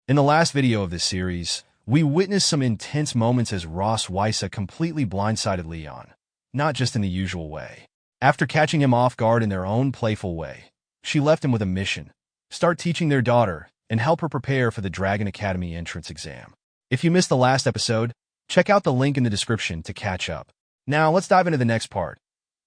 In the last video of this series, we witnessed some intense moments as Ross Wysa completely blindsided Leon, not just in the usual way. After catching him off guard in their own playful way, she left him with a mission: start teaching their daughter and help her prepare for the Dragon Academy entrance exam. If you missed the last episode, check out the link in the description to catch up. Now, let's dive into the next part.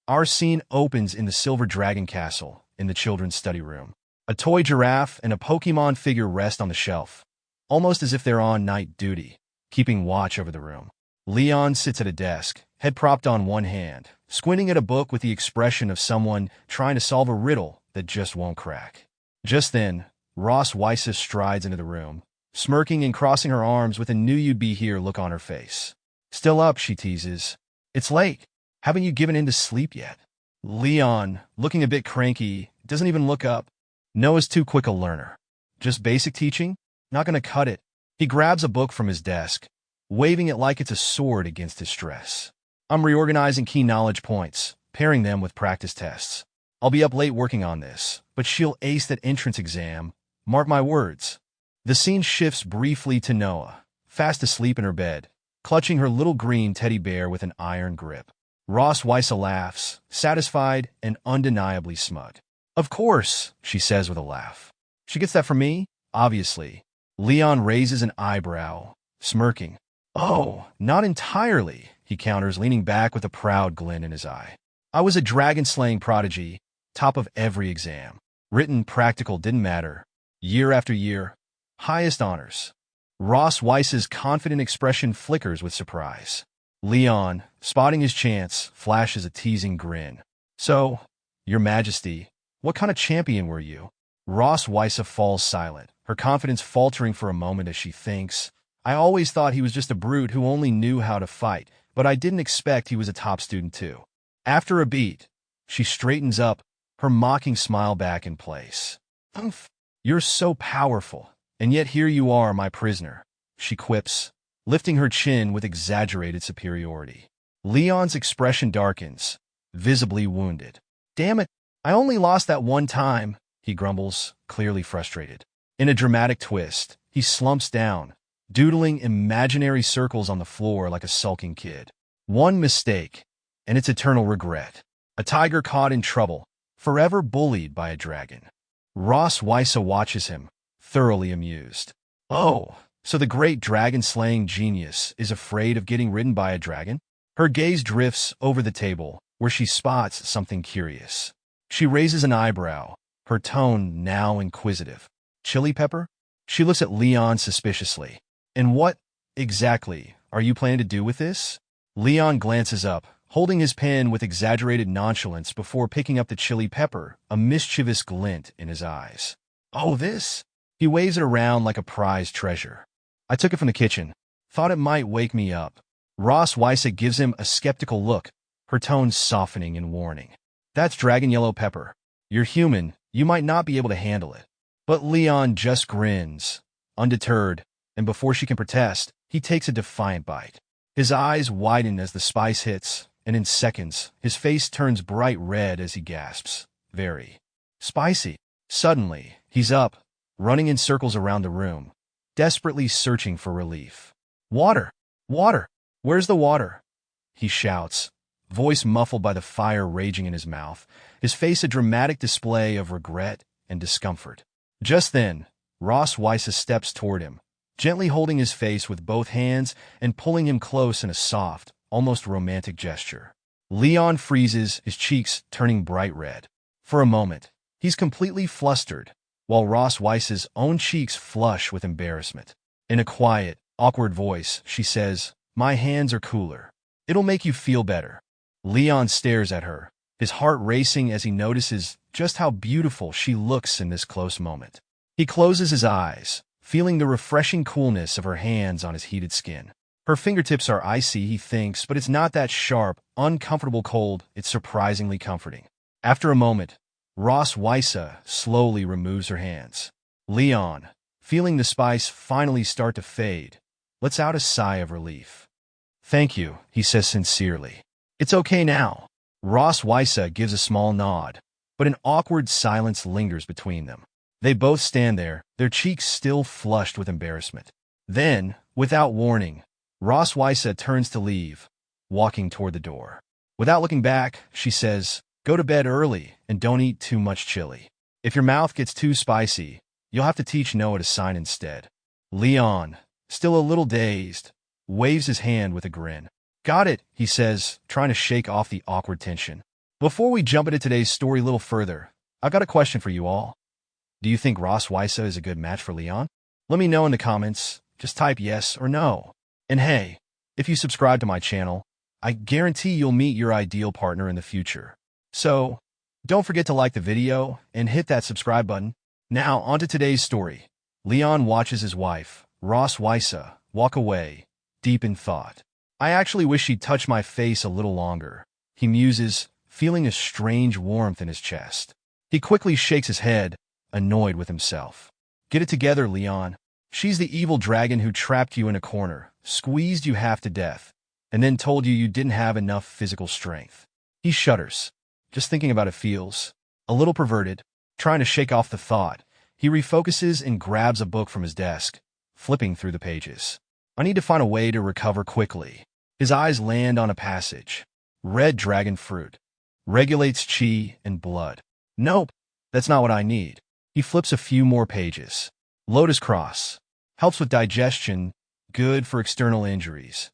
Our scene opens in the Silver Dragon Castle in the children's study room. A toy giraffe and a Pokemon figure rest on the shelf, almost as if they're on night duty, keeping watch over the room. Leon sits at a desk, head propped on one hand, squinting at a book with the expression of someone trying to solve a riddle that just won't crack. Just then, Ross Wysa strides into the room, smirking and crossing her arms with a knew-you'd-be-here look on her face. Still up, she teases. It's late. Haven't you given in to sleep yet? Leon, looking a bit cranky, doesn't even look up. Noah's too quick a learner. Just basic teaching? Not gonna cut it. He grabs a book from his desk, waving it like it's a sword against his stress. I'm reorganizing key knowledge points, pairing them with practice tests. I'll be up late working on this, but she'll ace that entrance exam. Mark my words. The scene shifts briefly to Noah, fast asleep in her bed, clutching her little green teddy bear with an iron grip. Ross Wysa laughs, satisfied and undeniably smug. Of course, she says with a laugh. She gets that from me? Obviously. Leon raises an eyebrow, smirking. Oh, not entirely, he counters, leaning back with a proud glint in his eye. I was a dragon-slaying prodigy, top of every exam. Written, practical, didn't matter. Year after year, highest honors. Ross Wysa's confident expression flickers with surprise. Leon, spotting his chance, flashes a teasing grin. So, Your Majesty, what kind of champion were you? Ross Wysa falls silent, her confidence faltering for a moment as she thinks, I always thought he was just a brute who only knew how to fight, but I didn't expect he was a top student too. After a beat, she straightens up, her mocking smile back in place. Umph, you're so powerful, and yet here you are, my prisoner, she quips, lifting her chin with exaggerated superiority. Leon's expression darkens, visibly wounded. Damn it, I only lost that one time, he grumbles, clearly frustrated. In a dramatic twist, he slumps down, doodling imaginary circles on the floor like a sulking kid. One mistake, and it's eternal regret. A tiger caught in trouble, forever bullied by a dragon. Ross Wysa watches him, thoroughly amused. Oh, so the great dragon-slaying genius is afraid of getting ridden by a dragon? Her gaze drifts over the table, where she spots something curious. She raises an eyebrow, her tone now inquisitive. Chili pepper? She looks at Leon suspiciously. And what, exactly, are you planning to do with this? Leon glances up, holding his pen with exaggerated nonchalance before picking up the chili pepper, a mischievous glint in his eyes. Oh, this? He waves it around like a prized treasure. I took it from the kitchen. Thought it might wake me up. Ross Wysa gives him a skeptical look, her tone softening in warning. That's dragon yellow pepper. You're human, you might not be able to handle it. But Leon just grins, undeterred, and before she can protest, he takes a defiant bite. His eyes widen as the spice hits, and in seconds, his face turns bright red as he gasps. Very spicy. Suddenly, he's up, running in circles around the room, desperately searching for relief. Water! Water! Where's the water? He shouts, voice muffled by the fire raging in his mouth, his face a dramatic display of regret and discomfort. Just then, Ross Wysa steps toward him, gently holding his face with both hands and pulling him close in a soft, almost romantic gesture. Leon freezes, his cheeks turning bright red. For a moment, he's completely flustered, while Ross Wysa's own cheeks flush with embarrassment. In a quiet, awkward voice, she says, My hands are cooler. It'll make you feel better. Leon stares at her, his heart racing as he notices just how beautiful she looks in this close moment. He closes his eyes, feeling the refreshing coolness of her hands on his heated skin. Her fingertips are icy, he thinks, but it's not that sharp, uncomfortable cold, it's surprisingly comforting. After a moment, Ross Wysa slowly removes her hands. Leon, feeling the spice finally start to fade, lets out a sigh of relief. Thank you, he says sincerely. It's okay now. Ross Wysa gives a small nod, but an awkward silence lingers between them. They both stand there, their cheeks still flushed with embarrassment. Then, without warning, Ross Wysa turns to leave, walking toward the door. Without looking back, she says, "Go to bed early and don't eat too much chili. If your mouth gets too spicy, you'll have to teach Noah to sign instead." Leon, still a little dazed, waves his hand with a grin. "Got it," he says, trying to shake off the awkward tension. Before we jump into today's story a little further, I've got a question for you all. Do you think Ross Wysa is a good match for Leon? Let me know in the comments. Just type yes or no. And hey, if you subscribe to my channel, I guarantee you'll meet your ideal partner in the future. So, don't forget to like the video and hit that subscribe button. Now, on to today's story. Leon watches his wife, Ross Wysa, walk away, deep in thought. "I actually wish she'd touch my face a little longer," he muses, feeling a strange warmth in his chest. He quickly shakes his head, annoyed with himself. "Get it together, Leon. She's the evil dragon who trapped you in a corner, squeezed you half to death, and then told you didn't have enough physical strength." He shudders. Just thinking about it feels a little perverted. Trying to shake off the thought, he refocuses and grabs a book from his desk, flipping through the pages. "I need to find a way to recover quickly." His eyes land on a passage. "Red dragon fruit. Regulates chi and blood." Nope, that's not what I need. He flips a few more pages. "Lotus cross. Helps with digestion. Good for external injuries."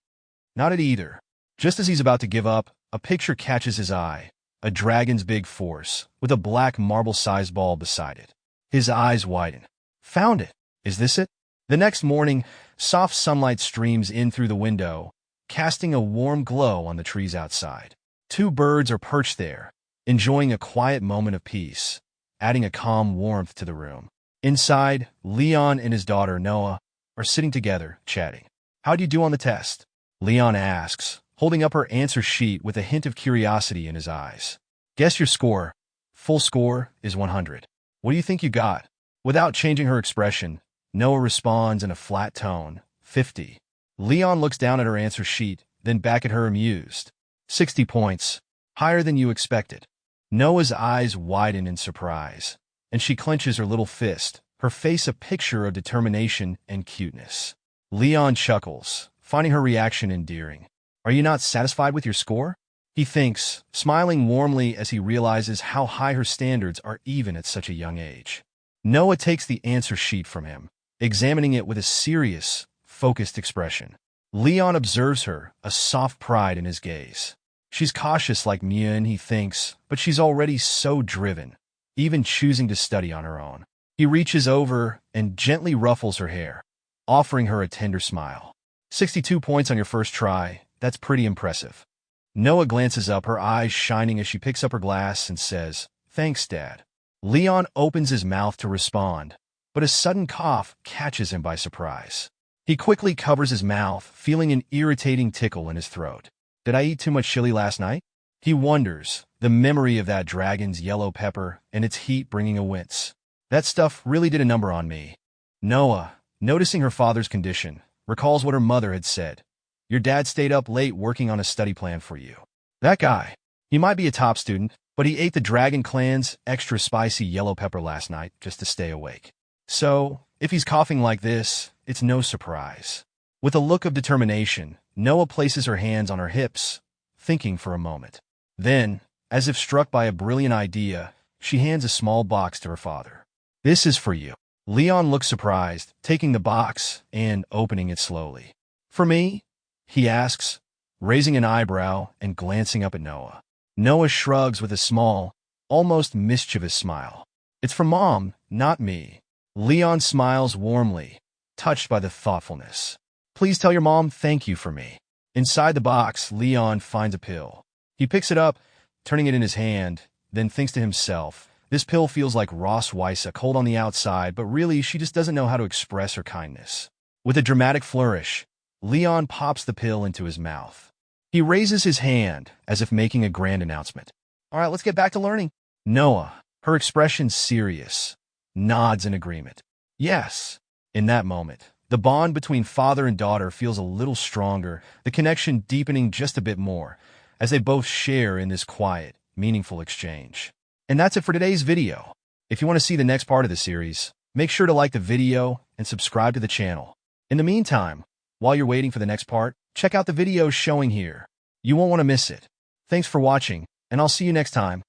Not it either. Just as he's about to give up, a picture catches his eye. A dragon's big force, with a black marble-sized ball beside it. His eyes widen. "Found it. Is this it?" The next morning, soft sunlight streams in through the window, casting a warm glow on the trees outside. Two birds are perched there, enjoying a quiet moment of peace, adding a calm warmth to the room. Inside, Leon and his daughter, Noah, are sitting together, chatting. "How'd you do on the test?" Leon asks, holding up her answer sheet with a hint of curiosity in his eyes. "Guess your score." "Full score is 100. What do you think you got?" Without changing her expression, Noah responds in a flat tone, 50. Leon looks down at her answer sheet, then back at her amused. 60 points. Higher than you expected. Noah's eyes widen in surprise, and she clenches her little fist, her face a picture of determination and cuteness. Leon chuckles, finding her reaction endearing. "Are you not satisfied with your score?" he thinks, smiling warmly as he realizes how high her standards are even at such a young age. Noah takes the answer sheet from him, examining it with a serious, focused expression. Leon observes her, a soft pride in his gaze. She's cautious like Myun, he thinks, but she's already so driven, even choosing to study on her own. He reaches over and gently ruffles her hair, offering her a tender smile. 62 points on your first try. That's pretty impressive. Noah glances up, her eyes shining as she picks up her glass and says, "Thanks, Dad." Leon opens his mouth to respond, but a sudden cough catches him by surprise. He quickly covers his mouth, feeling an irritating tickle in his throat. Did I eat too much chili last night? He wonders, the memory of that dragon's yellow pepper and its heat bringing a wince. That stuff really did a number on me. Noah, noticing her father's condition, recalls what her mother had said. Your dad stayed up late working on a study plan for you. That guy, he might be a top student, but he ate the Dragon Clan's extra spicy yellow pepper last night just to stay awake. So, if he's coughing like this, it's no surprise. With a look of determination, Noah places her hands on her hips, thinking for a moment. Then, as if struck by a brilliant idea, she hands a small box to her father. This is for you. Leon looks surprised, taking the box and opening it slowly. For me? He asks, raising an eyebrow and glancing up at Noah. Noah shrugs with a small, almost mischievous smile. It's for Mom, not me. Leon smiles warmly, touched by the thoughtfulness. Please tell your mom thank you for me. Inside the box, Leon finds a pill. He picks it up, turning it in his hand, then thinks to himself, this pill feels like Ross Wysa, cold on the outside, but really she just doesn't know how to express her kindness. With a dramatic flourish, Leon pops the pill into his mouth. He raises his hand as if making a grand announcement. All right, let's get back to learning. Noah, her expression serious, nods in agreement. Yes. In that moment, the bond between father and daughter feels a little stronger, the connection deepening just a bit more, as they both share in this quiet, meaningful exchange. And that's it for today's video. If you want to see the next part of the series, make sure to like the video and subscribe to the channel. In the meantime, while you're waiting for the next part, check out the videos showing here. You won't want to miss it. Thanks for watching, and I'll see you next time.